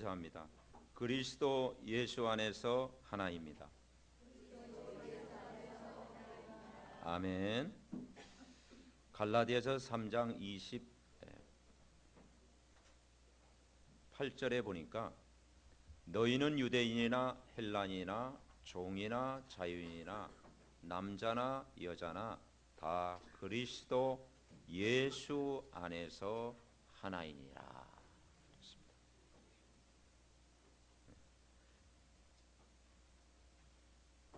감사합니다. 그리스도 예수 안에서 하나입니다. 아멘. 갈라디아서 3장 28절에 보니까 너희는 유대인이나 헬라인이나 종이나 자유인이나 남자나 여자나 다 그리스도 예수 안에서 하나이니라.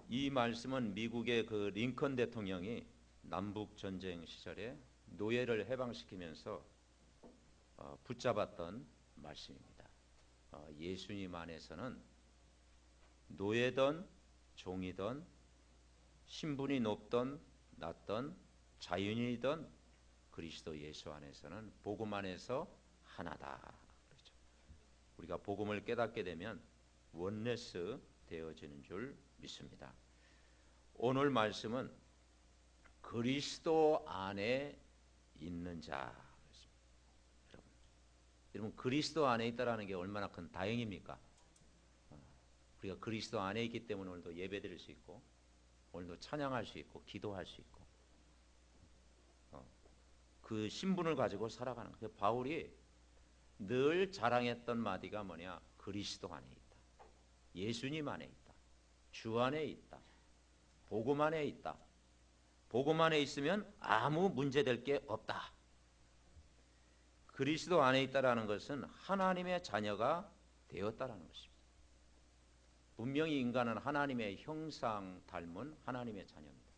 이 말씀은 미국의 그 링컨 대통령이 남북 전쟁 시절에 노예를 해방시키면서 붙잡았던 말씀입니다. 예수님 안에서는 노예든 종이든 신분이 높든 낮든 자유인이든 그리스도 예수 안에서는 복음 안에서 하나다. 그렇죠. 우리가 복음을 깨닫게 되면 원네스 되어지는 줄 믿습니다. 오늘 말씀은 그리스도 안에 있는 자. 여러분 그리스도 안에 있다라는 게 얼마나 큰 다행입니까? 우리가 그리스도 안에 있기 때문에 오늘도 예배드릴 수 있고 오늘도 찬양할 수 있고 기도할 수 있고 그 신분을 가지고 살아가는 거예요. 바울이 늘 자랑했던 마디가 뭐냐? 그리스도 안에 있다. 예수님 안에 있다. 주 안에 있다. 복음 안에 있다. 복음 안에 있으면 아무 문제될 게 없다. 그리스도 안에 있다라는 것은 하나님의 자녀가 되었다라는 것입니다. 분명히 인간은 하나님의 형상 닮은 하나님의 자녀입니다.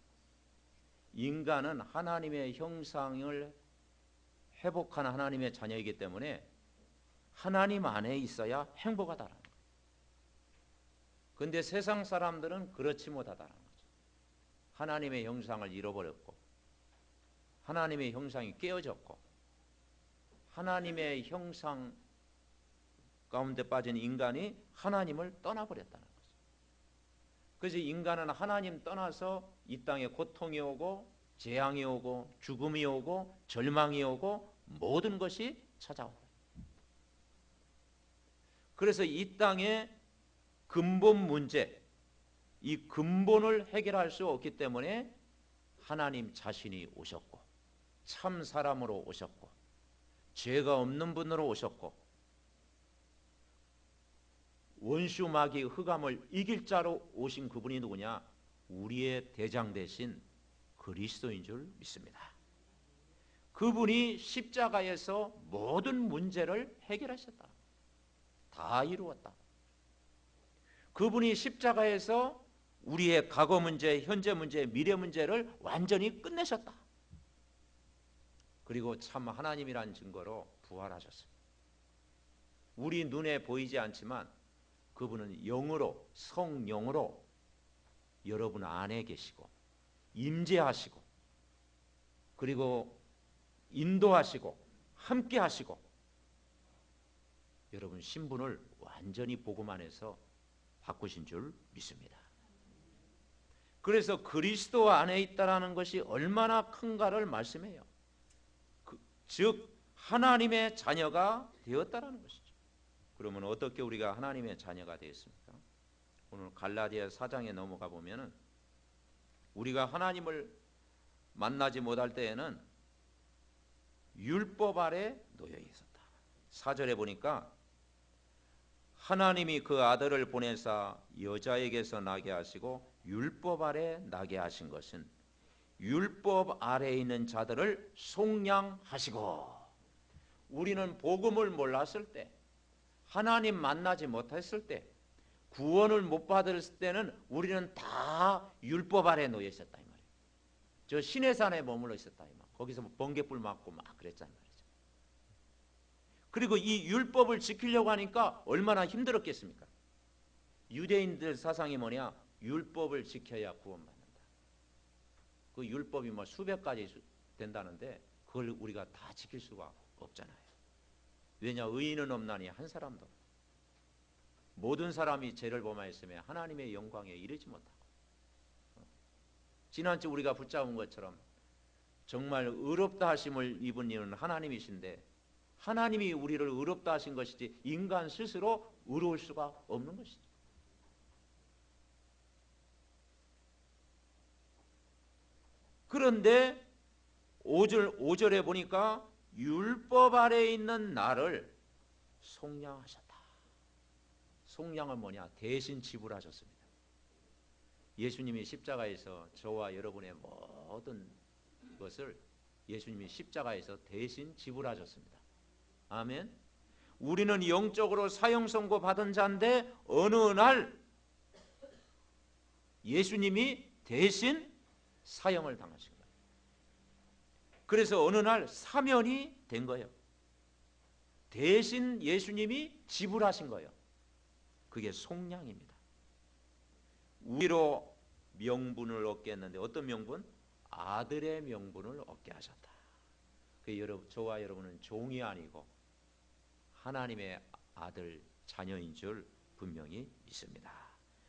인간은 하나님의 형상을 회복한 하나님의 자녀이기 때문에 하나님 안에 있어야 행복하다라는 거예요. 그런데 세상 사람들은 그렇지 못하다는 거죠. 하나님의 형상을 잃어버렸고 하나님의 형상이 깨어졌고 하나님의 형상 가운데 빠진 인간이 하나님을 떠나버렸다는 거죠. 그래서 인간은 하나님 떠나서 이 땅에 고통이 오고 재앙이 오고 죽음이 오고 절망이 오고 모든 것이 찾아옵니다. 그래서 이 땅에 근본 문제, 이 근본을 해결할 수 없기 때문에 하나님 자신이 오셨고 참 사람으로 오셨고 죄가 없는 분으로 오셨고 원수 마귀의 흑암을 이길 자로 오신 그분이 누구냐? 우리의 대장 대신 그리스도인 줄 믿습니다. 그분이 십자가에서 모든 문제를 해결하셨다. 다 이루었다. 그분이 십자가에서 우리의 과거 문제, 현재 문제, 미래 문제를 완전히 끝내셨다. 그리고 참 하나님이란 증거로 부활하셨습니다. 우리 눈에 보이지 않지만 그분은 영으로, 성령으로 여러분 안에 계시고 임재하시고 그리고 인도하시고 함께 하시고 여러분 신분을 완전히 복음 안에서 바꾸신 줄 믿습니다. 그래서 그리스도 안에 있다라는 것이 얼마나 큰가를 말씀해요. 즉 하나님의 자녀가 되었다라는 것이죠. 그러면 어떻게 우리가 하나님의 자녀가 되었습니까? 오늘 갈라디아 4장에 넘어가 보면은 우리가 하나님을 만나지 못할 때에는 율법 아래 놓여 있었다. 4절에 보니까 하나님이 그 아들을 보내사 여자에게서 나게 하시고 율법 아래 나게 하신 것은 율법 아래에 있는 자들을 속량하시고 우리는 복음을 몰랐을 때 하나님 만나지 못했을 때 구원을 못 받았을 때는 우리는 다 율법 아래에 놓여 있었다 이 말이에요. 저 시내산에 머물러 있었다 이 말. 거기서 뭐 번개불 맞고 막 그랬단 말이죠. 그리고 이 율법을 지키려고 하니까 얼마나 힘들었겠습니까? 유대인들 사상이 뭐냐? 율법을 지켜야 구원받는다. 그 율법이 뭐 수백 가지 된다는데 그걸 우리가 다 지킬 수가 없잖아요. 왜냐? 의인은 없나니 한 사람도. 모든 사람이 죄를 범하였으며 하나님의 영광에 이르지 못하고. 지난주 우리가 붙잡은 것처럼 정말 의롭다 하심을 입은 이는 하나님이신데 하나님이 우리를 의롭다 하신 것이지 인간 스스로 의로울 수가 없는 것이죠. 그런데 5절에 보니까 율법 아래에 있는 나를 속량하셨다. 속량은 뭐냐? 대신 지불하셨습니다. 예수님이 십자가에서 저와 여러분의 모든 것을 예수님이 십자가에서 대신 지불하셨습니다. 아멘. 우리는 영적으로 사형 선고 받은 자인데 어느 날 예수님이 대신 사형을 당하신 거예요. 그래서 어느 날 사면이 된 거예요. 대신 예수님이 지불하신 거예요. 그게 속량입니다. 우리로 명분을 얻게 했는데 어떤 명분? 아들의 명분을 얻게 하셨다. 저와 여러분은 종이 아니고 하나님의 아들 자녀인 줄 분명히 믿습니다.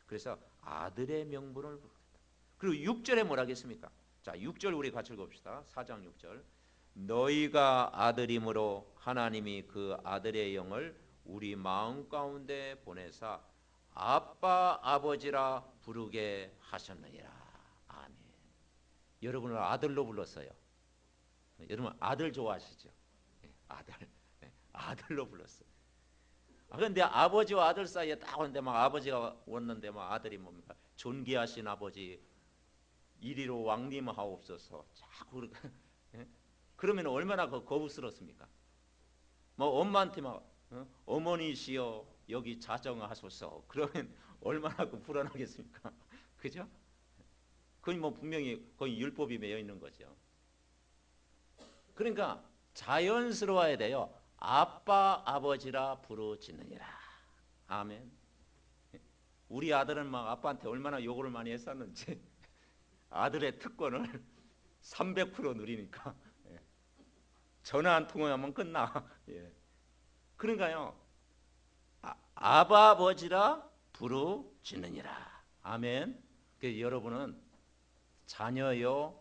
그래서 아들의 명분을 부르겠다. 그리고 6절에 뭐라 하겠습니까? 자, 6절 우리 같이 읽읍시다. 4장 6절. 너희가 아들임으로 하나님이 그 아들의 영을 우리 마음 가운데 보내사 아빠 아버지라 부르게 하셨느니라. 아멘. 여러분을 아들로 불렀어요. 여러분 아들 좋아하시죠? 아들, 아들로 불렀어요. 그런데 아버지와 아들 사이에 딱 오는데 막 아버지가 왔는데 막 아들이 뭡니까? 존귀하신 아버지 이리로 왕림하옵소서. 자꾸 그러면 얼마나 거부스럽습니까? 뭐 엄마한테 막 어머니시여 여기 자정하소서. 그러면 얼마나 불안하겠습니까? 그죠? 그건 뭐 분명히 거의 율법이 매여 있는 거죠. 그러니까 자연스러워야 돼요. 아빠 아버지라 부르짖느니라. 아멘. 우리 아들은 막 아빠한테 얼마나 요구를 많이 했었는지 아들의 특권을 300% 누리니까 전화 한 통화하면 끝나. 그러니까요. 아바 아버지라 부르짖느니라. 아멘. 그래서 여러분은 자녀요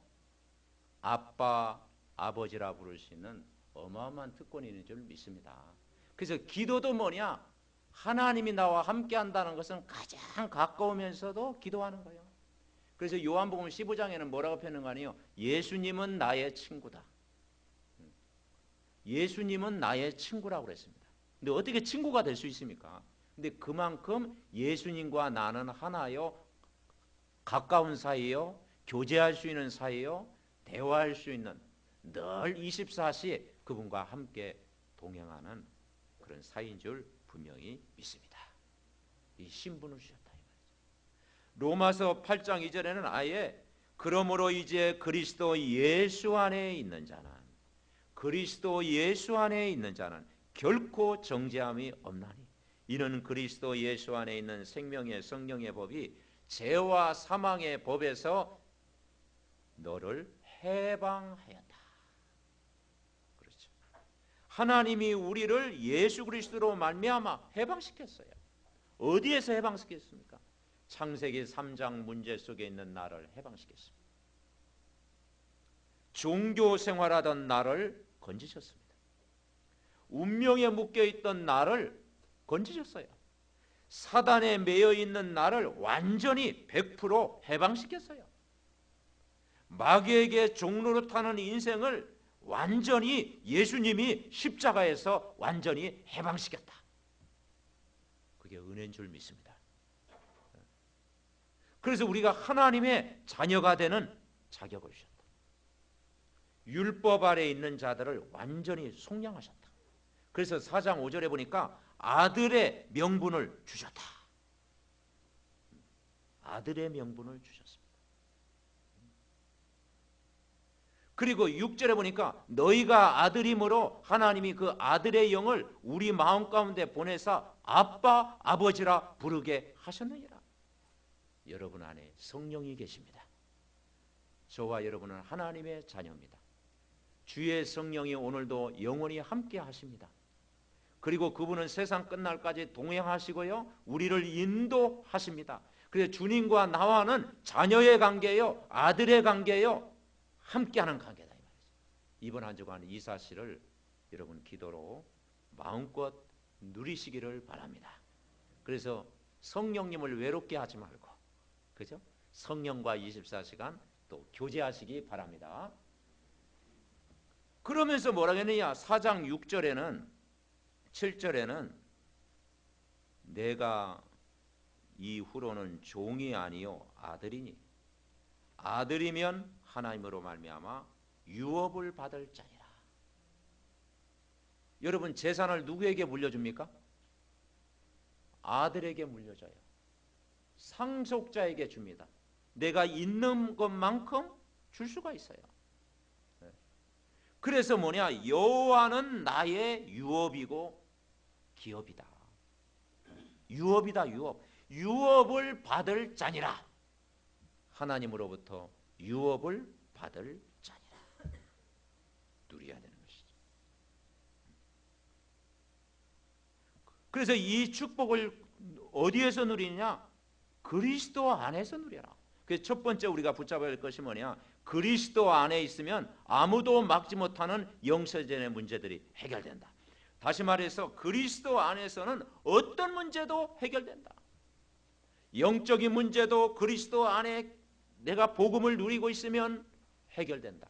아빠 아버지라 부를 수 있는 어마어마한 특권이 있는 줄 믿습니다. 그래서 기도도 뭐냐? 하나님이 나와 함께 한다는 것은 가장 가까우면서도 기도하는 거예요. 그래서 요한복음 15장에는 뭐라고 표현하니요? 예수님은 나의 친구다. 예수님은 나의 친구라고 그랬습니다. 근데 어떻게 친구가 될 수 있습니까? 근데 그만큼 예수님과 나는 하나요, 가까운 사이요, 교제할 수 있는 사이요, 대화할 수 있는 늘 24시 그분과 함께 동행하는 그런 사이인 줄 분명히 믿습니다. 이 신분을 주셨다. 로마서 8장 2절에는 아예 그러므로 이제 그리스도 예수 안에 있는 자는 결코 정죄함이 없나니 이는 그리스도 예수 안에 있는 생명의 성령의 법이 죄와 사망의 법에서 너를 해방하였다. 그렇죠. 하나님이 우리를 예수 그리스도로 말미암아 해방시켰어요. 어디에서 해방시켰습니까? 창세기 3장 문제 속에 있는 나를 해방시켰습니다. 종교 생활하던 나를 건지셨습니다. 운명에 묶여있던 나를 건지셨어요. 사단에 매여있는 나를 완전히 100% 해방시켰어요. 마귀에게 종로로 타는 인생을 완전히 예수님이 십자가에서 완전히 해방시켰다. 그게 은혜인 줄 믿습니다. 그래서 우리가 하나님의 자녀가 되는 자격을 주셨다. 율법 아래에 있는 자들을 완전히 속량하셨다. 그래서 4장 5절에 보니까 아들의 명분을 주셨다. 아들의 명분을 주셨습니다. 그리고 6절에 보니까 너희가 아들임으로 하나님이 그 아들의 영을 우리 마음 가운데 보내사 아빠 아버지라 부르게 하셨느니라. 여러분 안에 성령이 계십니다. 저와 여러분은 하나님의 자녀입니다. 주의 성령이 오늘도 영원히 함께 하십니다. 그리고 그분은 세상 끝날까지 동행하시고요, 우리를 인도하십니다. 그래서 주님과 나와는 자녀의 관계요, 아들의 관계요, 함께하는 관계다 이 말이죠. 이번 한 주간 이 사실을 여러분 기도로 마음껏 누리시기를 바랍니다. 그래서 성령님을 외롭게 하지 말고, 그죠? 성령과 24시간 또 교제하시기 바랍니다. 그러면서 뭐라고 했느냐? 4장 6절에는 7절에는 내가 이후로는 종이 아니요 아들이니 아들이면 하나님으로 말미암아 유업을 받을 자니라. 여러분 재산을 누구에게 물려줍니까? 아들에게 물려줘요. 상속자에게 줍니다. 내가 있는 것만큼 줄 수가 있어요. 그래서 뭐냐? 여호와는 나의 유업이고 기업이다. 유업이다. 유업. 유업을 받을 자니라. 하나님으로부터 유업을 받을 자니라. 누려야 되는 것이죠. 그래서 이 축복을 어디에서 누리냐? 그리스도 안에서 누려라. 그래서 첫 번째 우리가 붙잡아야 할 것이 뭐냐? 그리스도 안에 있으면 아무도 막지 못하는 영세전의 문제들이 해결된다. 다시 말해서 그리스도 안에서는 어떤 문제도 해결된다. 영적인 문제도 그리스도 안에 내가 복음을 누리고 있으면 해결된다.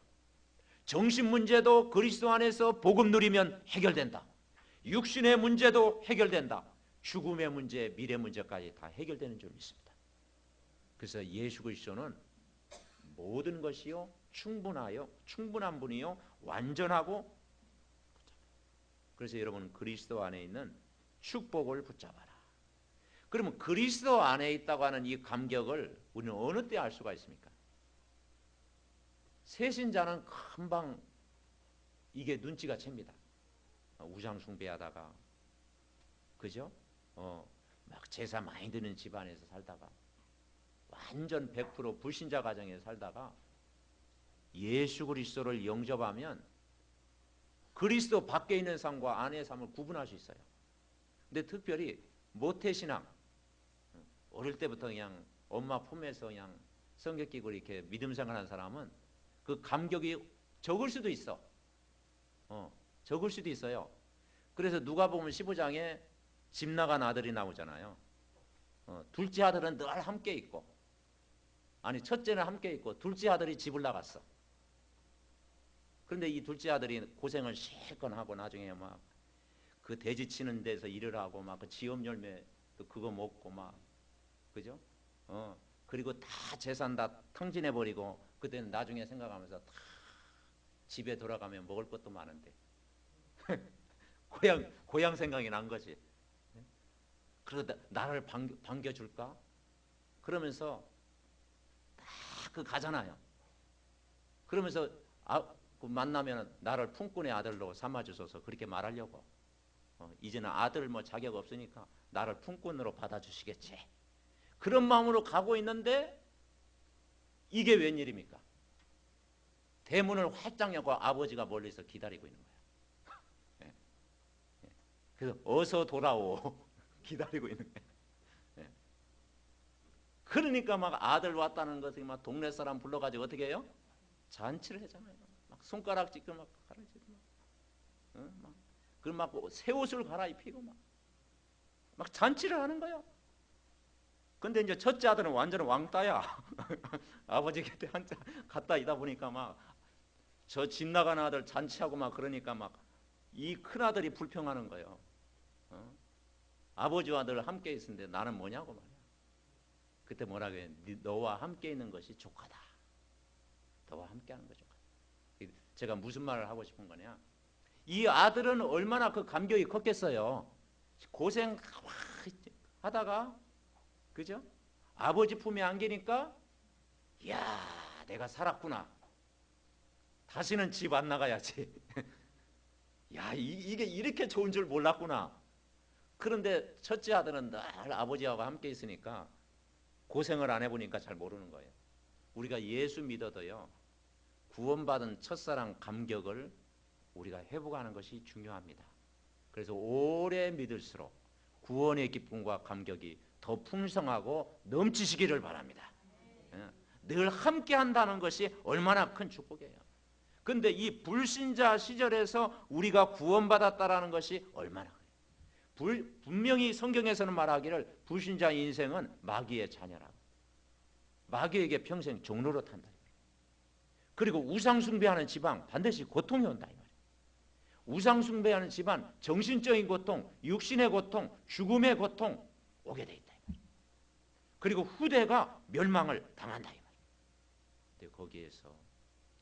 정신 문제도 그리스도 안에서 복음 누리면 해결된다. 육신의 문제도 해결된다. 죽음의 문제, 미래 문제까지 다 해결되는 줄 믿습니다. 그래서 예수 그리스도는 모든 것이요 충분하여 충분한 분이요 완전하고, 그래서 여러분 그리스도 안에 있는 축복을 붙잡아라. 그러면 그리스도 안에 있다고 하는 이 감격을 우리는 어느 때 알 수가 있습니까? 새신자는 금방 이게 눈치가 챕니다. 우상 숭배하다가, 그죠? 막 제사 많이 드는 집안에서 살다가 완전 100% 불신자 가정에서 살다가 예수 그리스도를 영접하면 그리스도 밖에 있는 삶과 안의 삶을 구분할 수 있어요. 근데 특별히 모태신앙, 어릴 때부터 그냥 엄마 품에서 그냥 성경 끼고 이렇게 믿음 생활하는 사람은 그 감격이 적을 수도 있어. 적을 수도 있어요. 그래서 누가복음 15장에 집 나간 아들이 나오잖아요. 둘째 아들은 늘 함께 있고, 아니 첫째는 함께 있고 둘째 아들이 집을 나갔어. 그런데 이 둘째 아들이 고생을 실컷 하고 나중에 막 그 돼지 치는 데서 일을 하고 막 그 지업 열매 또 그거 먹고 막, 그죠? 그리고 다 재산 다 탕진해 버리고, 그때는 나중에 생각하면서 다 집에 돌아가면 먹을 것도 많은데 고향 생각이 난 거지. 그러다 나를 반겨줄까? 그러면서 딱 그 가잖아요. 그러면서 그 만나면 나를 품꾼의 아들로 삼아주소서 그렇게 말하려고. 이제는 아들 뭐 자격 없으니까 나를 품꾼으로 받아주시겠지. 그런 마음으로 가고 있는데 이게 웬일입니까? 대문을 활짝 열고 아버지가 멀리서 기다리고 있는 거예요. 예. 그래서 어서 돌아오 기다리고 있는 거예요. 예. 그러니까 막 아들 왔다는 것을 막 동네 사람 불러가지고 어떻게 해요? 잔치를 하잖아요. 막 손가락 찢고 막 가르치고 막 그럼 막 새 옷을 갈아입히고 막 잔치를 하는 거예요. 근데 이제 첫째 아들은 완전 왕따야. 아버지 곁에 한자 갔다 있다 보니까 막 저 집 나간 아들 잔치하고 막 그러니까 막 이 큰 아들이 불평하는 거예요. 아버지와 늘 함께 있었는데 나는 뭐냐고 말이야. 그때 뭐라고 해? 너와 함께 있는 것이 족하다. 너와 함께 하는 것이 족하다. 제가 무슨 말을 하고 싶은 거냐? 이 아들은 얼마나 그 감격이 컸겠어요. 고생 하다가, 그죠? 아버지 품에 안기니까 야 내가 살았구나. 다시는 집 안 나가야지. 야 이게 이렇게 좋은 줄 몰랐구나. 그런데 첫째 아들은 늘 아버지하고 함께 있으니까 고생을 안 해보니까 잘 모르는 거예요. 우리가 예수 믿어도요 구원받은 첫사랑 감격을 우리가 회복하는 것이 중요합니다. 그래서 오래 믿을수록 구원의 기쁨과 감격이 더 풍성하고 넘치시기를 바랍니다. 늘 함께 한다는 것이 얼마나 큰 축복이에요. 근데 이 불신자 시절에서 우리가 구원받았다라는 것이 얼마나 분명히 성경에서는 말하기를 불신자 인생은 마귀의 자녀라고, 마귀에게 평생 종로로 탄다. 그리고 우상숭배하는 집안 반드시 고통이 온다 이 말이에요. 우상숭배하는 집안 정신적인 고통, 육신의 고통, 죽음의 고통 오게 돼 있다 이 말이에요. 그리고 후대가 멸망을 당한다 이 말이에요. 근데 거기에서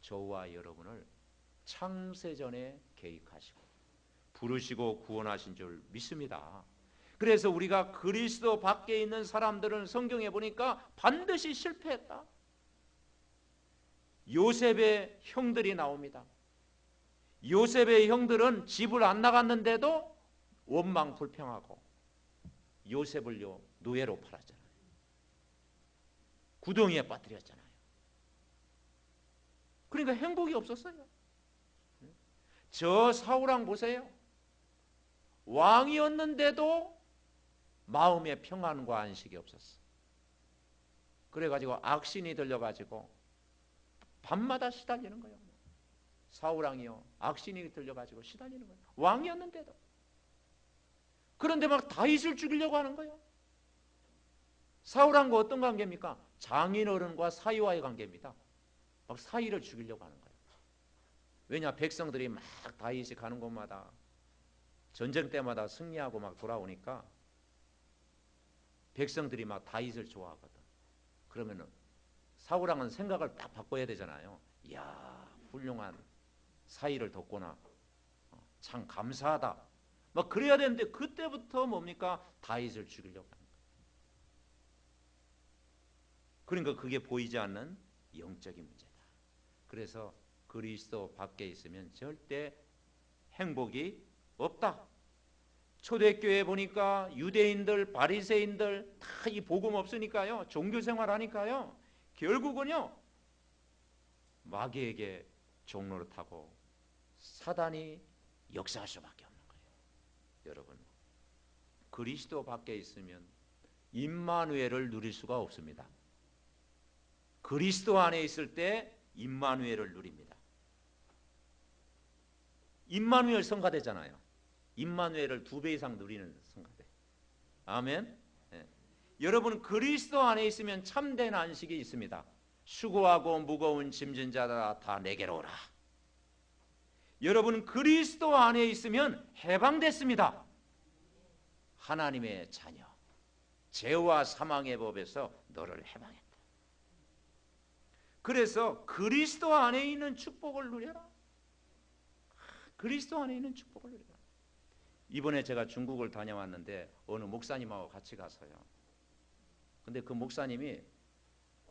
저와 여러분을 창세전에 계획하시고 부르시고 구원하신 줄 믿습니다. 그래서 우리가 그리스도 밖에 있는 사람들은 성경에 보니까 반드시 실패했다. 요셉의 형들이 나옵니다. 요셉의 형들은 집을 안 나갔는데도 원망 불평하고 요셉을요 노예로 팔았잖아요. 구덩이에 빠뜨렸잖아요. 그러니까 행복이 없었어요. 저 사울왕 보세요. 왕이었는데도 마음에 평안과 안식이 없었어. 그래가지고 악신이 들려가지고 밤마다 시달리는 거예요. 사울왕이요 악신이 들려가지고 시달리는 거예요. 왕이었는데도. 그런데 막 다윗을 죽이려고 하는 거예요. 사울왕과 어떤 관계입니까? 장인어른과 사위와의 관계입니다. 막 사위를 죽이려고 하는 거예요. 왜냐? 백성들이 막 다윗이 가는 곳마다 전쟁 때마다 승리하고 막 돌아오니까 백성들이 막 다윗을 좋아하거든. 그러면은 사울왕은 생각을 딱 바꿔야 되잖아요. 이야, 훌륭한 사위를 뒀구나. 참 감사하다. 막 그래야 되는데 그때부터 뭡니까? 다윗을 죽이려고 하는 거예요. 그러니까 그게 보이지 않는 영적인 문제다. 그래서 그리스도 밖에 있으면 절대 행복이 없다. 초대교회 보니까 유대인들, 바리새인들 다 이 복음 없으니까요, 종교생활 하니까요, 결국은요 마귀에게 종로를 타고 사단이 역사할 수밖에 없는 거예요. 여러분, 그리스도 밖에 있으면 임마누엘을 누릴 수가 없습니다. 그리스도 안에 있을 때 임마누엘을 누립니다. 임마누엘 성가대잖아요. 임마누엘을 2배 이상 누리는 성가대. 아멘. 네. 여러분, 그리스도 안에 있으면 참된 안식이 있습니다. 수고하고 무거운 짐진 자들아 다 내게로 오라. 여러분, 그리스도 안에 있으면 해방됐습니다. 하나님의 자녀, 죄와 사망의 법에서 너를 해방했다. 그래서 그리스도 안에 있는 축복을 누려라. 그리스도 안에 있는 축복을 누려라. 이번에 제가 중국을 다녀왔는데 어느 목사님하고 같이 가서요. 근데 그 목사님이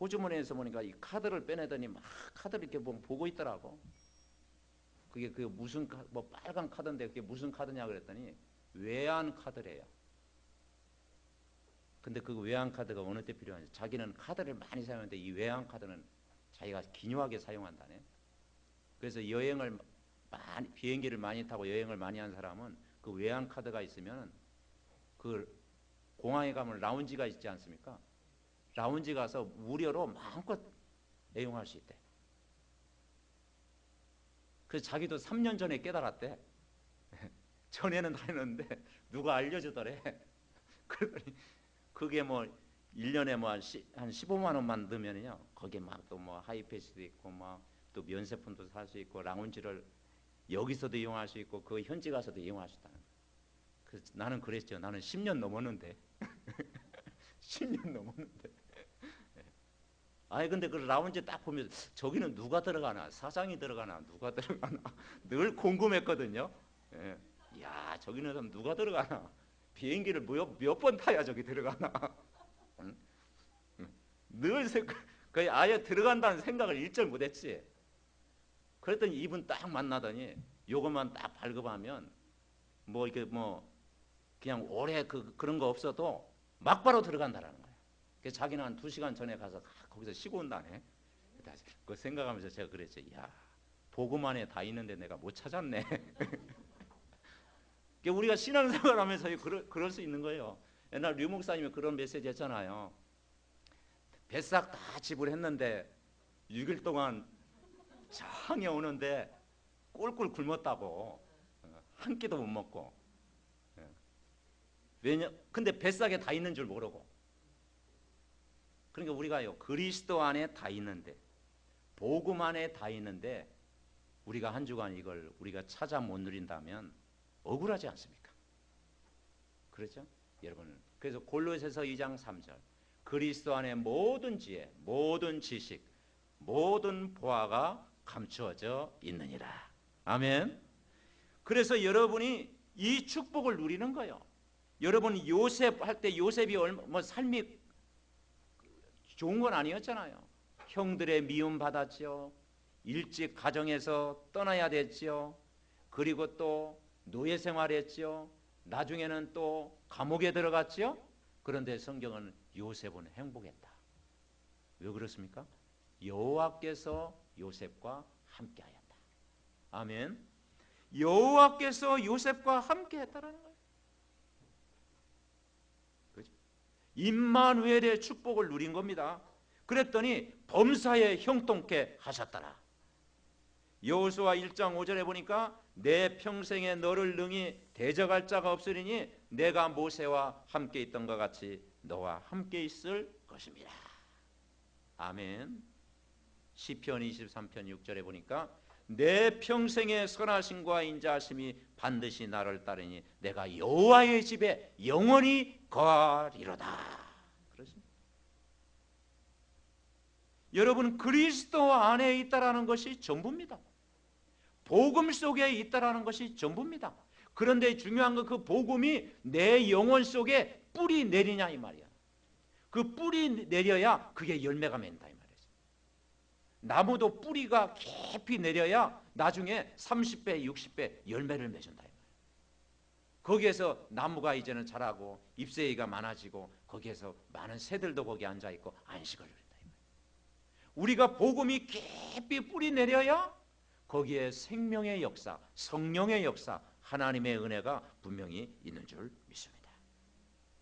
호주머니에서 보니까 이 카드를 빼내더니 막 카드를 이렇게 보고 있더라고. 그게 무슨 뭐 빨간 카드인데 그게 무슨 카드냐 그랬더니 외환 카드래요. 근데 그 외환 카드가 어느 때 필요한지, 자기는 카드를 많이 사용하는데 이 외환 카드는 자기가 기묘하게 사용한다네. 그래서 여행을 많이, 비행기를 많이 타고 여행을 많이 한 사람은 그 외환 카드가 있으면 그 공항에 가면 라운지가 있지 않습니까? 라운지 가서 무료로 마음껏 애용할 수 있대. 그래서 자기도 3년 전에 깨달았대. 전에는 다녔는데 누가 알려주더래. 그러더니 그게 뭐 1년에 뭐 한 15만 원만 넣으면요, 거기에 막 또 뭐 하이패스도 있고 막 또 면세품도 살 수 있고 라운지를 여기서도 이용할 수 있고 그 현지 가서도 이용할 수 있다는 거예요. 그래서 나는 그랬죠. 나는 10년 넘었는데 10년 넘었는데 아니 근데 그 라운지 딱 보면 저기는 누가 들어가나, 사장이 들어가나 누가 들어가나 늘 궁금했거든요. 예. 야, 저기는 좀 누가 들어가나, 비행기를 몇 번 타야 저기 들어가나. 응? 늘 거의 아예 들어간다는 생각을 일절 못했지. 그랬더니 이분 딱 만나더니 요것만 딱 발급하면 뭐 이렇게 뭐 그냥 오래 그런 거 없어도 막바로 들어간다라는 거예요. 그래서 자기는 한 2시간 전에 가서 거기서 쉬고 온다네. 그 생각하면서 제가 그랬죠. 야, 복음 안에 다 있는데 내가 못 찾았네. 우리가 신앙생활 하면서 그럴 수 있는 거예요. 옛날 류 목사님이 그런 메시지 했잖아요. 뱃삭 다 지불했는데 6일 동안 장에 오는데 꿀꿀 굶었다고. 한 끼도 못 먹고. 근데 뱃속에 다 있는 줄 모르고. 그러니까 우리가요, 그리스도 안에 다 있는데, 복음 안에 다 있는데, 우리가 한 주간 이걸 우리가 찾아 못 누린다면 억울하지 않습니까? 그렇죠? 여러분, 그래서 골로새서 2장 3절, 그리스도 안에 모든 지혜, 모든 지식, 모든 보화가 감추어져 있느니라. 아멘. 그래서 여러분이 이 축복을 누리는 거예요. 여러분 요셉 할 때 요셉이 뭐 삶이 좋은 건 아니었잖아요. 형들의 미움 받았지요. 일찍 가정에서 떠나야 됐지요. 그리고 또 노예 생활했지요. 나중에는 또 감옥에 들어갔지요. 그런데 성경은 요셉은 행복했다. 왜 그렇습니까? 여호와께서 요셉과 함께하였다. 아멘. 여호와께서 요셉과 함께했다라는 거예요. 그렇죠? 임마누엘의 축복을 누린 겁니다. 그랬더니 범사에 형통케 하셨더라. 여호수아 1장 5절에 보니까 내 평생에 너를 능히 대적할 자가 없으리니 내가 모세와 함께 있던 것 같이 너와 함께 있을 것입니다. 아멘. 시편 23편 6절에 보니까 내 평생의 선하심과 인자하심이 반드시 나를 따르니 내가 여호와의 집에 영원히 거하리로다. 그렇습니다. 여러분 그리스도 안에 있다라는 것이 전부입니다. 복음 속에 있다라는 것이 전부입니다. 그런데 중요한 건 그 복음이 내 영혼 속에 뿌리 내리냐 이 말이야. 그 뿌리 내려야 그게 열매가 맺는다 이 말이야. 나무도 뿌리가 깊이 내려야 나중에 30배, 60배 열매를 맺는다 이 말이야. 거기에서 나무가 이제는 자라고 잎새가 많아지고 거기에서 많은 새들도 거기 앉아 있고 안식을 누린다 이 말이야. 우리가 복음이 깊이 뿌리 내려야 거기에 생명의 역사, 성령의 역사, 하나님의 은혜가 분명히 있는 줄 믿습니다.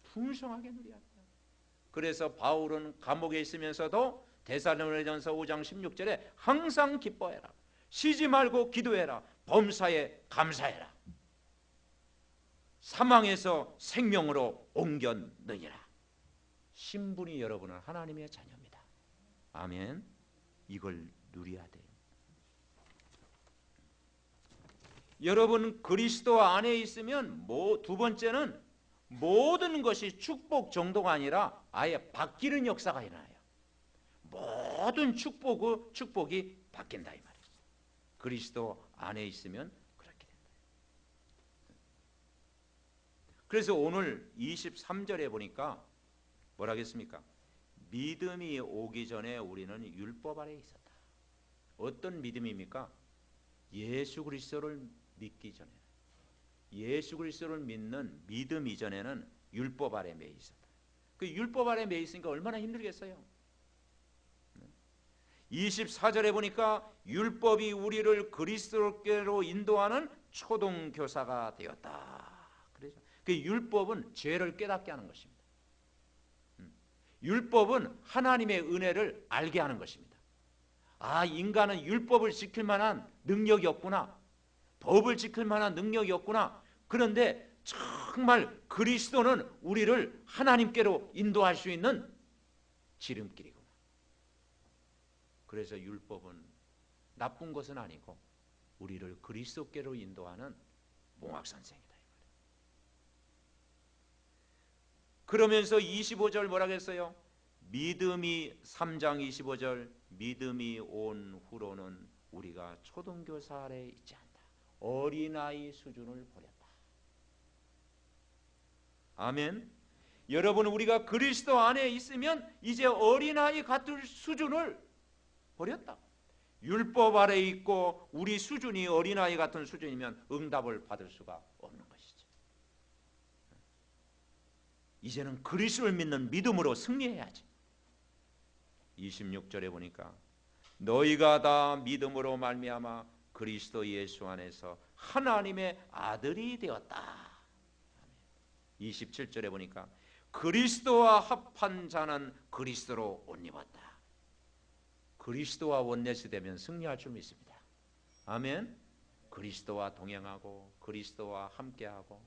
풍성하게 누려야 합니다. 그래서 바울은 감옥에 있으면서도 데살로니가전서 5장 16절에 항상 기뻐해라, 쉬지 말고 기도해라, 범사에 감사해라, 사망에서 생명으로 옮겼느니라. 신분이 여러분은 하나님의 자녀입니다. 아멘. 이걸 누려야 돼요. 여러분 그리스도 안에 있으면 두 번째는 모든 것이 축복 정도가 아니라 아예 바뀌는 역사가 일어나요. 모든 축복이 바뀐다 이 말이죠. 그리스도 안에 있으면 그렇게 된다. 그래서 오늘 23절에 보니까 뭐라 하겠습니까? 믿음이 오기 전에 우리는 율법 아래에 있었다. 어떤 믿음입니까? 예수 그리스도를 믿기 전에, 예수 그리스도를 믿는 믿음 이전에는 율법 아래 매여 있었다. 그 율법 아래 매여 있으니까 얼마나 힘들겠어요. 24절에 보니까 율법이 우리를 그리스도께로 인도하는 초동교사가 되었다. 그래서 그 율법은 죄를 깨닫게 하는 것입니다. 율법은 하나님의 은혜를 알게 하는 것입니다. 아, 인간은 율법을 지킬 만한 능력이 없구나, 법을 지킬 만한 능력이 없구나. 그런데 정말 그리스도는 우리를 하나님께로 인도할 수 있는 지름길이구나. 그래서 율법은 나쁜 것은 아니고 우리를 그리스도께로 인도하는 몽학선생이다. 그러면서 25절 뭐라고 했어요? 믿음이 3장 25절 믿음이 온 후로는 우리가 초등교사 아래에 있지 않다. 어린아이 수준을 버렸다. 아멘. 여러분 우리가 그리스도 안에 있으면 이제 어린아이 같은 수준을 버렸다. 율법 아래에 있고 우리 수준이 어린아이 같은 수준이면 응답을 받을 수가 없는 것이죠. 이제는 그리스도를 믿는 믿음으로 승리해야지. 26절에 보니까 너희가 다 믿음으로 말미암아 그리스도 예수 안에서 하나님의 아들이 되었다. 27절에 보니까 그리스도와 합한 자는 그리스도로 옷 입었다. 그리스도와 원내스 되면 승리할 줄 믿습니다. 아멘. 그리스도와 동행하고 그리스도와 함께하고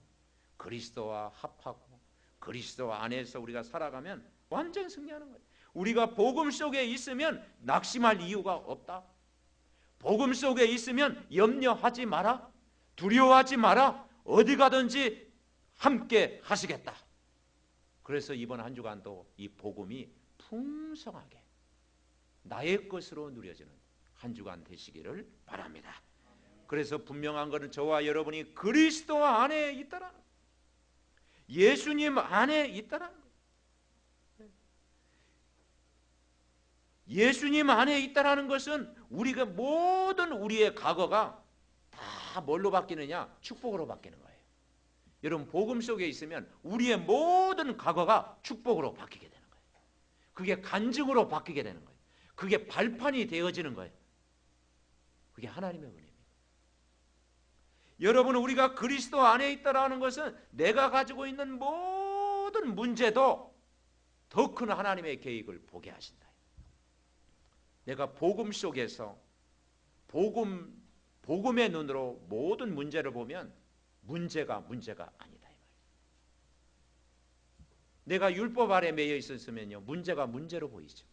그리스도와 합하고 그리스도 안에서 우리가 살아가면 완전 승리하는 거예요. 우리가 복음 속에 있으면 낙심할 이유가 없다. 복음 속에 있으면 염려하지 마라. 두려워하지 마라. 어디 가든지 함께 하시겠다. 그래서 이번 한 주간도 이 복음이 풍성하게 나의 것으로 누려지는 한 주간 되시기를 바랍니다. 그래서 분명한 것은 저와 여러분이 그리스도 안에 있다라는 거예요. 예수님 안에 있다라는 거예요. 예수님 안에 있다라는 것은 우리가 모든 우리의 과거가 다 뭘로 바뀌느냐? 축복으로 바뀌는 거예요. 여러분 복음 속에 있으면 우리의 모든 과거가 축복으로 바뀌게 되는 거예요. 그게 간증으로 바뀌게 되는 거예요. 그게 발판이 되어지는 거예요. 그게 하나님의 은혜입니다. 여러분 우리가 그리스도 안에 있다라는 것은 내가 가지고 있는 모든 문제도 더 큰 하나님의 계획을 보게 하신다. 내가 복음 속에서 복음의 눈으로 모든 문제를 보면 문제가 아니다. 내가 율법 아래 매여 있었으면요 문제가 문제로 보이죠.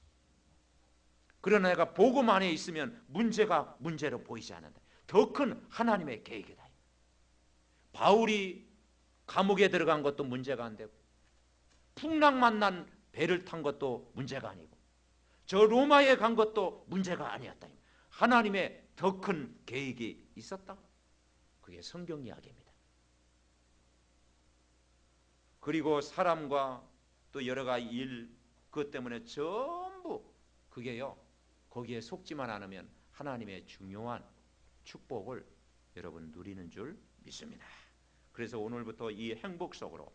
그러나 내가 복음 안에 있으면 문제가 문제로 보이지 않는다. 더 큰 하나님의 계획이다. 바울이 감옥에 들어간 것도 문제가 안 되고 풍랑 만난 배를 탄 것도 문제가 아니고 저 로마에 간 것도 문제가 아니었다. 하나님의 더 큰 계획이 있었다. 그게 성경 이야기입니다. 그리고 사람과 또 여러 가지 일 그것 때문에 전부 그게요 거기에 속지만 않으면 하나님의 중요한 축복을 여러분 누리는 줄 믿습니다. 그래서 오늘부터 이 행복 속으로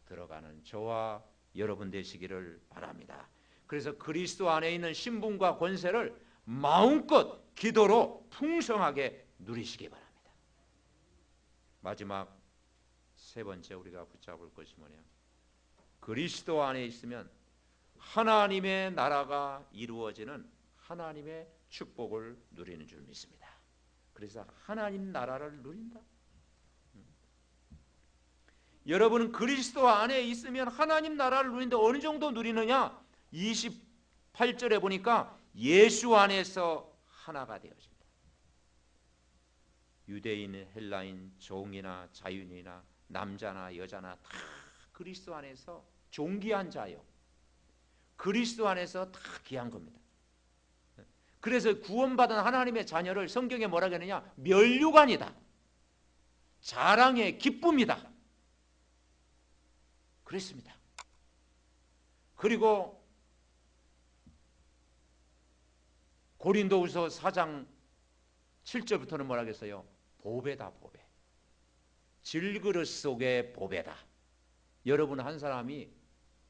들어가는 저와 여러분 되시기를 바랍니다. 그래서 그리스도 안에 있는 신분과 권세를 마음껏 기도로 풍성하게 누리시기 바랍니다. 마지막 세 번째 우리가 붙잡을 것이 뭐냐? 그리스도 안에 있으면 하나님의 나라가 이루어지는 하나님의 축복을 누리는 줄 믿습니다. 그래서 하나님 나라를 누린다. 여러분은 그리스도 안에 있으면 하나님 나라를 누리는데 어느 정도 누리느냐? 28절에 보니까 예수 안에서 하나가 되어진다. 유대인, 헬라인, 종이나 자유인이나 남자나 여자나 다 그리스도 안에서 존귀한 자요. 그리스도 안에서 다 귀한 겁니다. 그래서 구원받은 하나님의 자녀를 성경에 뭐라고 하느냐? 면류관이다. 자랑의 기쁨이다. 그랬습니다. 그리고 고린도후서 4장 7절부터는 뭐라 했어요? 보배다 보배. 질그릇 속의 보배다. 여러분 한 사람이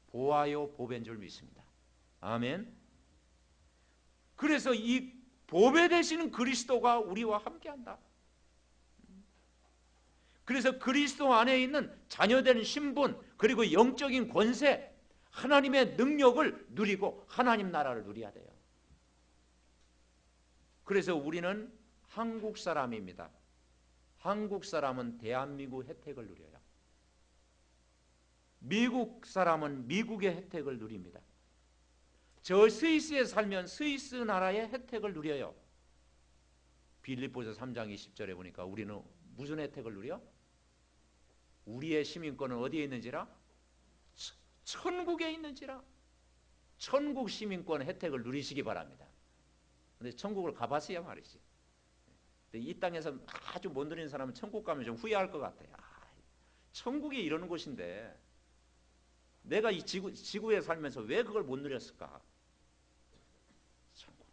보아요 보배인 줄 믿습니다. 아멘. 그래서 이 보배 되시는 그리스도가 우리와 함께한다. 그래서 그리스도 안에 있는 자녀된 신분 그리고 영적인 권세 하나님의 능력을 누리고 하나님 나라를 누려야 돼요. 그래서 우리는 한국 사람입니다. 한국 사람은 대한민국 혜택을 누려요. 미국 사람은 미국의 혜택을 누립니다. 저 스위스에 살면 스위스 나라의 혜택을 누려요. 빌립보서 3장 20절에 보니까 우리는 무슨 혜택을 누려? 우리의 시민권은 어디에 있는지라? 천국에 있는지라. 천국 시민권 혜택을 누리시기 바랍니다. 근데 천국을 가봤어야 말이지. 근데 이 땅에서 아주 못 누리는 사람은 천국 가면 좀 후회할 것 같아요. 천국이 이러는 곳인데 내가 이 지구에 살면서 왜 그걸 못 누렸을까? 천국.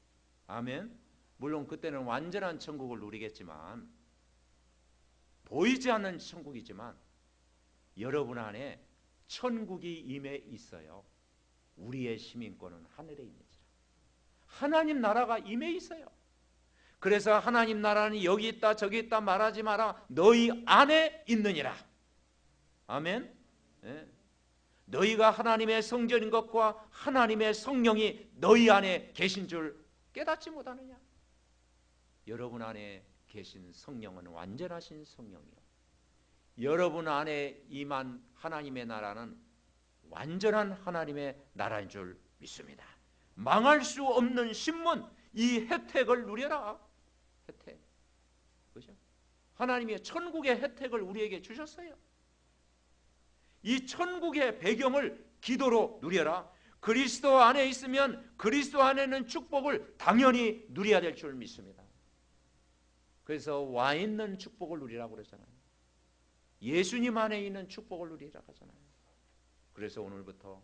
아멘. 물론 그때는 완전한 천국을 누리겠지만 보이지 않는 천국이지만 여러분 안에 천국이 임해 있어요. 우리의 시민권은 하늘에 있는지라. 하나님 나라가 임해 있어요. 그래서 하나님 나라는 여기 있다 저기 있다 말하지 마라. 너희 안에 있느니라. 아멘. 네. 너희가 하나님의 성전인 것과 하나님의 성령이 너희 안에 계신 줄 깨닫지 못하느냐? 여러분 안에 계신 성령은 완전하신 성령이요, 여러분 안에 임한 하나님의 나라는 완전한 하나님의 나라인 줄 믿습니다. 망할 수 없는 신문, 이 혜택을 누려라. 혜택, 그죠? 하나님의 천국의 혜택을 우리에게 주셨어요. 이 천국의 배경을 기도로 누려라. 그리스도 안에 있으면 그리스도 안에 있는 축복을 당연히 누려야 될 줄 믿습니다. 그래서 와 있는 축복을 누리라고 그러잖아요. 예수님 안에 있는 축복을 누리라고 하잖아요. 그래서 오늘부터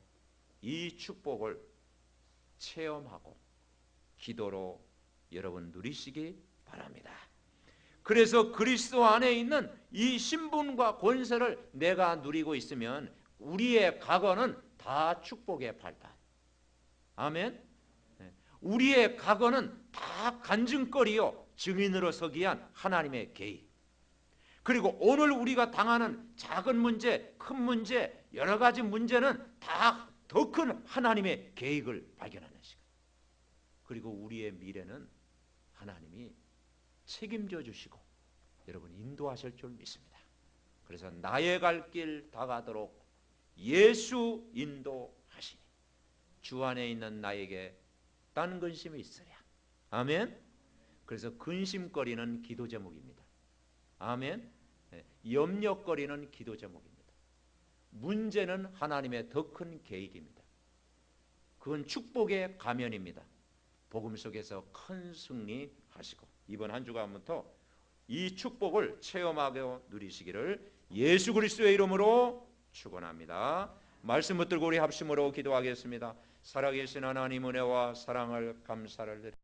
이 축복을 체험하고 기도로 여러분 누리시기 바랍니다. 그래서 그리스도 안에 있는 이 신분과 권세를 내가 누리고 있으면 우리의 과거는 다 축복의 발판. 아멘. 우리의 과거는 다 간증거리요, 증인으로 서기 위한 하나님의 계획. 그리고 오늘 우리가 당하는 작은 문제, 큰 문제, 여러 가지 문제는 다 더 큰 하나님의 계획을 발견하는 시간. 그리고 우리의 미래는 하나님이 책임져 주시고 여러분 인도하실 줄 믿습니다. 그래서 나의 갈 길 다가도록 예수 인도하시니 주 안에 있는 나에게 딴 근심이 있으랴. 아멘. 그래서 근심거리는 기도 제목입니다. 아멘. 염려거리는 기도 제목입니다. 문제는 하나님의 더 큰 계획입니다. 그건 축복의 가면입니다. 복음 속에서 큰 승리하시고 이번 한 주간부터 이 축복을 체험하고 누리시기를 예수 그리스도의 이름으로 축원합니다. 말씀 붙들고 우리 합심으로 기도하겠습니다. 살아계신 하나님 은혜와 사랑을 감사를 드립니다.